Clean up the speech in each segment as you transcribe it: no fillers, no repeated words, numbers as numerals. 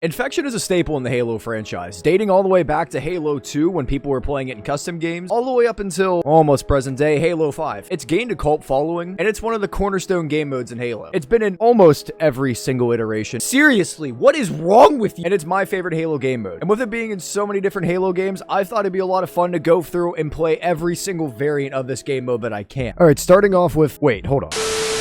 Infection is a staple in the Halo franchise, dating all the way back to Halo 2 when people were playing it in custom games, all the way up until almost present day Halo 5. It's gained a cult following, and it's one of the cornerstone game modes in Halo. It's been in almost every single iteration. Seriously, what is wrong with you? And it's my favorite Halo game mode. And with it being in so many different Halo games, I thought it'd be a lot of fun to go through and play every single variant of this game mode that I can. Alright, starting off with... Wait, hold on.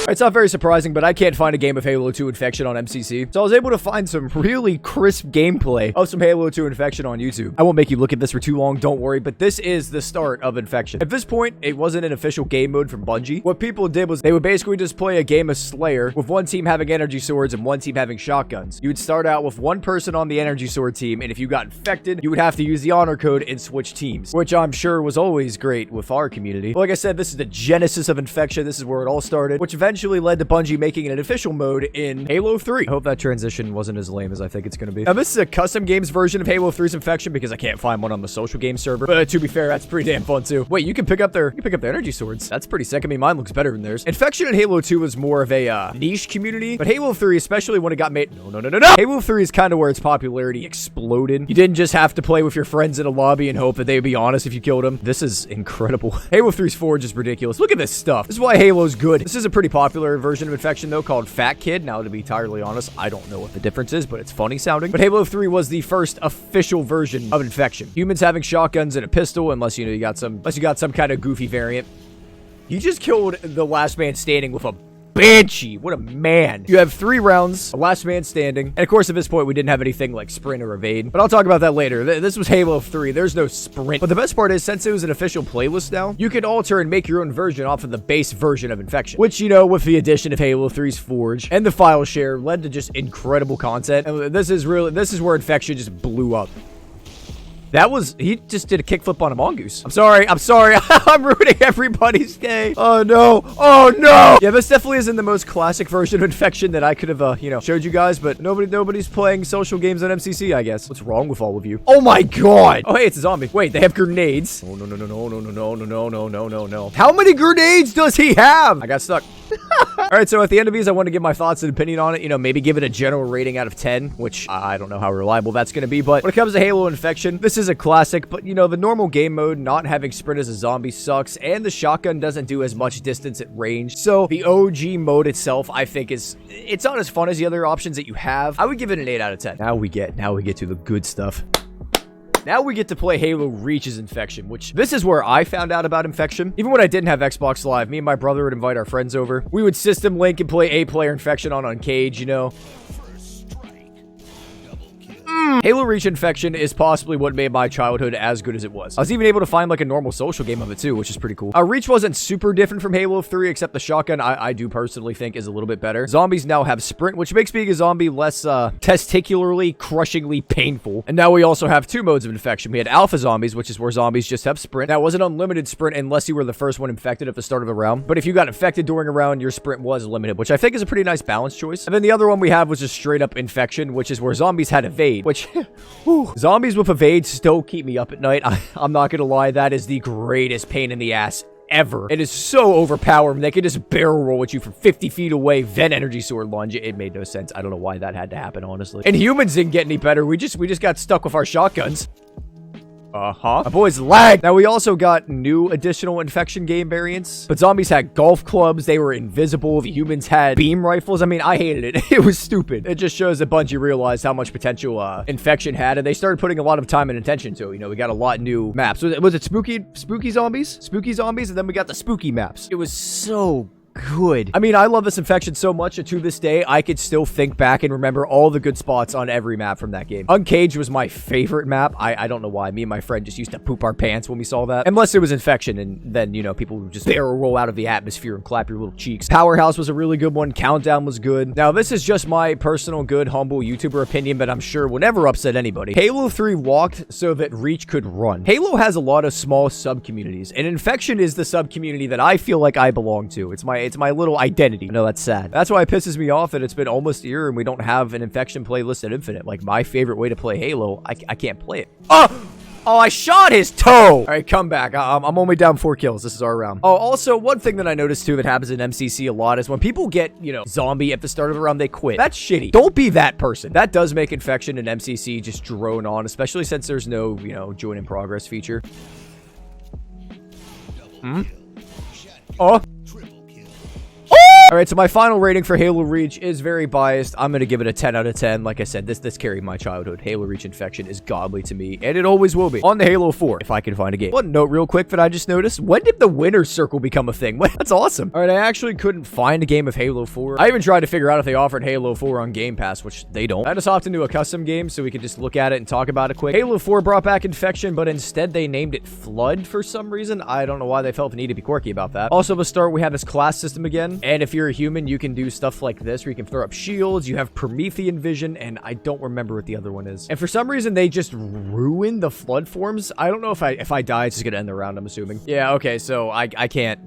It's not very surprising, but I can't find a game of Halo 2 Infection on MCC, so I was able to find some really crisp gameplay of some Halo 2 Infection on YouTube. I won't make you look at this for too long, don't worry, but this is the start of Infection. At this point, it wasn't an official game mode from Bungie. What people did was they would basically just play a game of Slayer with one team having energy swords and one team having shotguns. You would start out with one person on the energy sword team, and if you got infected, you would have to use the honor code and switch teams, which I'm sure was always great with our community. But like I said, this is the genesis of Infection. This is where it all started, which eventually led to Bungie making an official mode in Halo 3. I hope that transition wasn't as lame as I think it's going to be. Now, this is a custom games version of Halo 3's Infection because I can't find one on the social game server. But to be fair, that's pretty damn fun too. Wait, you can pick up their energy swords. That's pretty sick. I mean, mine looks better than theirs. Infection in Halo 2 was more of a niche community, but Halo 3, especially when it got made... No. Halo 3 is kind of where its popularity exploded. You didn't just have to play with your friends in a lobby and hope that they would be honest if you killed them. This is incredible. Halo 3's Forge is ridiculous. Look at this stuff. This is why Halo's good. This is a pretty popular version of Infection, though, called Fat Kid. Now, to be entirely honest, I don't know what the difference is, but it's funny sounding. But Halo 3 was the first official version of Infection. Humans having shotguns and a pistol, unless you got some kind of goofy variant. You just killed the last man standing with a Banshee. What a man. You have 3 rounds, a last man standing. And of course, at this point, we didn't have anything like sprint or evade. But I'll talk about that later. This was Halo 3. There's no sprint. But the best part is, since it was an official playlist now, you can alter and make your own version off of the base version of Infection. Which, with the addition of Halo 3's Forge and the file share, led to just incredible content. And this is where Infection just blew up. He just did a kickflip on a mongoose. I'm sorry. I'm ruining everybody's day. Oh no. Yeah, this definitely isn't the most classic version of Infection that I could have, showed you guys, but nobody's playing social games on MCC, I guess. What's wrong with all of you? Oh my god. Oh, hey, it's a zombie. Wait, they have grenades. Oh, no. How many grenades does he have? I got stuck. All right, so at the end of these, I want to give my thoughts and opinion on it. Maybe give it a general rating out of 10, which I don't know how reliable that's going to be. But when it comes to Halo Infection, this is a classic. But, the normal game mode, not having sprint as a zombie sucks. And the shotgun doesn't do as much distance at range. So the OG mode itself, I think, it's not as fun as the other options that you have. I would give it an 8 out of 10. Now we get to the good stuff. Now we get to play Halo Reach's Infection, which this is where I found out about Infection. Even when I didn't have Xbox Live, me and my brother would invite our friends over. We would system link and play 8-player Infection on Uncaged, Halo Reach Infection is possibly what made my childhood as good as it was. I was even able to find like a normal social game of it too, which is pretty cool. Reach wasn't super different from Halo 3, except the shotgun I do personally think is a little bit better. Zombies now have sprint, which makes being a zombie less testicularly, crushingly painful. And now we also have 2 modes of infection. We had Alpha Zombies, which is where zombies just have sprint. That was an unlimited sprint unless you were the first one infected at the start of the round. But if you got infected during a round, your sprint was limited, which I think is a pretty nice balance choice. And then the other one we have was just straight up infection, which is where zombies had evade, which zombies with evade still keep me up at night. I'm not gonna lie, that is the greatest pain in the ass ever. It is so overpowering. They can just barrel roll at you from 50 feet away, then energy sword lunge. It made no sense. I don't know why that had to happen, honestly. And humans didn't get any better. We just got stuck with our shotguns. My boys lag. Now, we also got new additional infection game variants, but zombies had golf clubs. They were invisible. The humans had beam rifles. I mean, I hated it. It was stupid. It just shows that Bungie realized how much potential infection had, and they started putting a lot of time and attention to it. We got a lot of new maps. Was it spooky zombies? Spooky zombies, and then we got the spooky maps. It was so good. I mean, I love this Infection so much that to this day, I could still think back and remember all the good spots on every map from that game. Uncaged was my favorite map. I don't know why. Me and my friend just used to poop our pants when we saw that. Unless it was Infection, and then, people would just barrel roll out of the atmosphere and clap your little cheeks. Powerhouse was a really good one. Countdown was good. Now, this is just my personal good, humble YouTuber opinion, but I'm sure will never upset anybody. Halo 3 walked so that Reach could run. Halo has a lot of small sub-communities, and Infection is the sub-community that I feel like I belong to. It's my little identity. I know that's sad. That's why it pisses me off that it's been almost a year and we don't have an Infection playlist at Infinite. Like, my favorite way to play Halo, I can't play it. Oh, I shot his toe. All right, come back. I'm only down 4 kills. This is our round. Oh, also, one thing that I noticed too that happens in MCC a lot is when people get, you know, zombie at the start of the round, they quit. That's shitty. Don't be that person. That does make infection and MCC just drone on, especially since there's no, you know, join in progress feature. Oh. All right, so my final rating for Halo Reach is very biased. I'm going to give it a 10 out of 10. Like I said, this carried my childhood. Halo Reach Infection is godly to me, and it always will be. On the Halo 4, if I can find a game. One note real quick that I just noticed. When did the winner's circle become a thing? That's awesome. All right, I actually couldn't find a game of Halo 4. I even tried to figure out if they offered Halo 4 on Game Pass, which they don't. I just hopped into a custom game so we could just look at it and talk about it quick. Halo 4 brought back Infection, but instead they named it Flood for some reason. I don't know why they felt the need to be quirky about that. Also, to start, we have this class system again, and if you're a human, you can do stuff like this where you can throw up shields. You have Promethean vision, and I don't remember what the other one is. And for some reason, they just ruined the Flood forms. I don't know if I die, it's just gonna end the round, I'm assuming. Yeah, okay, so I can't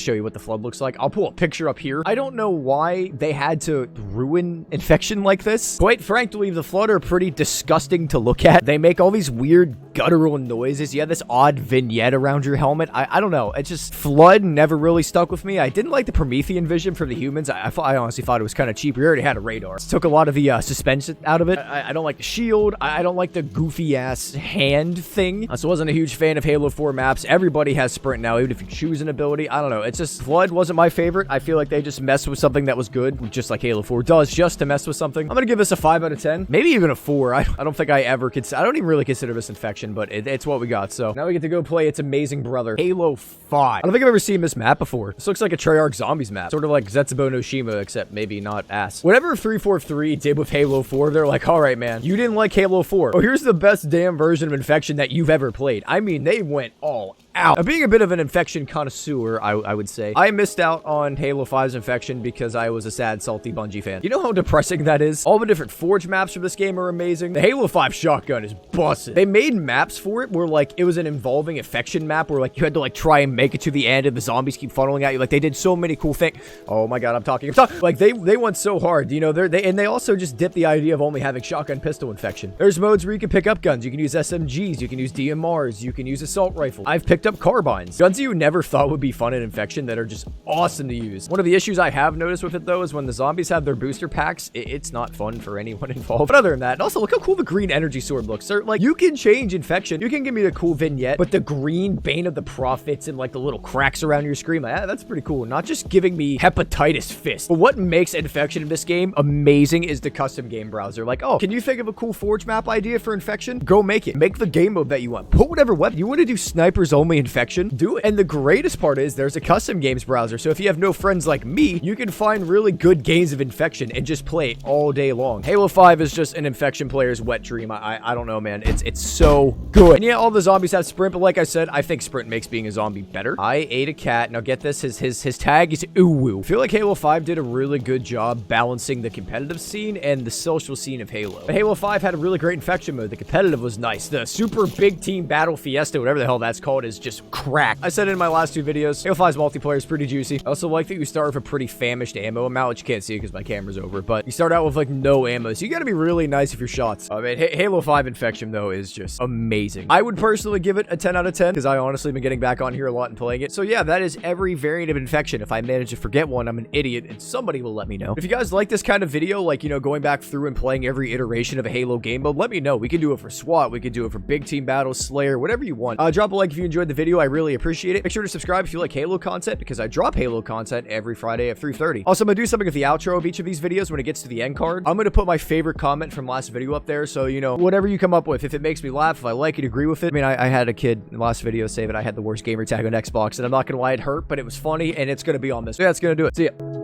show you what the Flood looks like. I'll pull a picture up here. I don't know why they had to ruin Infection like this. Quite frankly, the Flood are pretty disgusting to look at. They make all these weird guttural noises. You have this odd vignette around your helmet. I don't know. It's just Flood never really stuck with me. I didn't like the Promethean vision for the humans. I honestly thought it was kind of cheap. We already had a radar. It took a lot of the suspense out of it. I don't like the shield. I don't like the goofy ass hand thing. So I wasn't a huge fan of Halo 4 maps. Everybody has sprint now, even if you choose an ability. I don't know. It's just Flood wasn't my favorite. I feel like they just messed with something that was good, just like Halo 4 does, just to mess with something. I'm gonna give this a 5 out of 10, maybe even a 4. I don't think I ever consider. I don't even really consider this Infection, but it's what we got. So now we get to go play its amazing brother, Halo 5. I don't think I've ever seen this map before. This looks like a Treyarch Zombies map, sort of like Zetsubo no Shima, except maybe not ass. Whatever 343 did with Halo 4, they're like, all right, man, you didn't like Halo 4. Oh, here's the best damn version of Infection that you've ever played. I mean, they went all out. Now, being a bit of an Infection connoisseur, I would say, I missed out on Halo 5's Infection because I was a sad, salty Bungie fan. You know how depressing that is? All the different Forge maps for this game are amazing. The Halo 5 shotgun is busted. They made maps for it where, like, it was an involving Infection map where, like, you had to, like, try and make it to the end and the zombies keep funneling at you. Like, they did so many cool things. Oh my god, I'm talking. Like, they went so hard, you know, they also just dipped the idea of only having shotgun pistol Infection. There's modes where you can pick up guns. You can use SMGs. You can use DMRs. You can use assault rifle. I've picked up carbines. Guns you never thought would be fun in Infection that are just awesome to use. One of the issues I have noticed with it, though, is when the zombies have their booster packs, it's not fun for anyone involved. But other than that, also, look how cool the green energy sword looks. Sir, like, you can change Infection. You can give me the cool vignette, but the green Bane of the Prophets and, like, the little cracks around your screen, like, that's pretty cool. Not just giving me Hepatitis Fist. But what makes Infection in this game amazing is the custom game browser. Like, oh, can you think of a cool Forge map idea for Infection? Go make it. Make the game mode that you want. Put whatever weapon. You want to do snipers only Infection? Do it. And the greatest part is there's a custom games browser. So if you have no friends like me, you can find really good games of Infection and just play it all day long. Halo 5 is just an Infection player's wet dream. I don't know, man. It's so good. And yeah, all the zombies have sprint, but like I said, I think sprint makes being a zombie better. I ate a cat. Now get this, his tag is Uwu. I feel like Halo 5 did a really good job balancing the competitive scene and the social scene of Halo. But Halo 5 had a really great Infection mode. The competitive was nice. The super big team battle fiesta, whatever the hell that's called, is just crack. I said it in my last 2 videos. Halo 5's multiplayer is pretty juicy. I also like that you start with a pretty famished ammo amount, which you can't see because my camera's over, but you start out with like no ammo, so you gotta be really nice with your shots. I mean, Halo 5 Infection, though, is just amazing. I would personally give it a 10 out of 10 because I honestly been getting back on here a lot and playing it. So yeah, that is every variant of Infection. If I manage to forget one, I'm an idiot, and somebody will let me know. If you guys like this kind of video, like, you know, going back through and playing every iteration of a Halo game mode, let me know. We can do it for SWAT, we could do it for big team battles, Slayer, whatever you want. Drop a like if you enjoyed the video. I really appreciate it. Make sure to subscribe if you like Halo content, because I drop Halo content every Friday at 3:30. Also, I'm gonna do something with the outro of each of these videos when it gets to the end card. I'm gonna put my favorite comment from last video up there, so, you know, whatever you come up with, if it makes me laugh, if I like it, agree with it. I mean, I had a kid in the last video say that I had the worst gamer tag on Xbox, and I'm not gonna lie, it hurt, but it was funny, and it's gonna be on this. So yeah, that's gonna do it. See ya.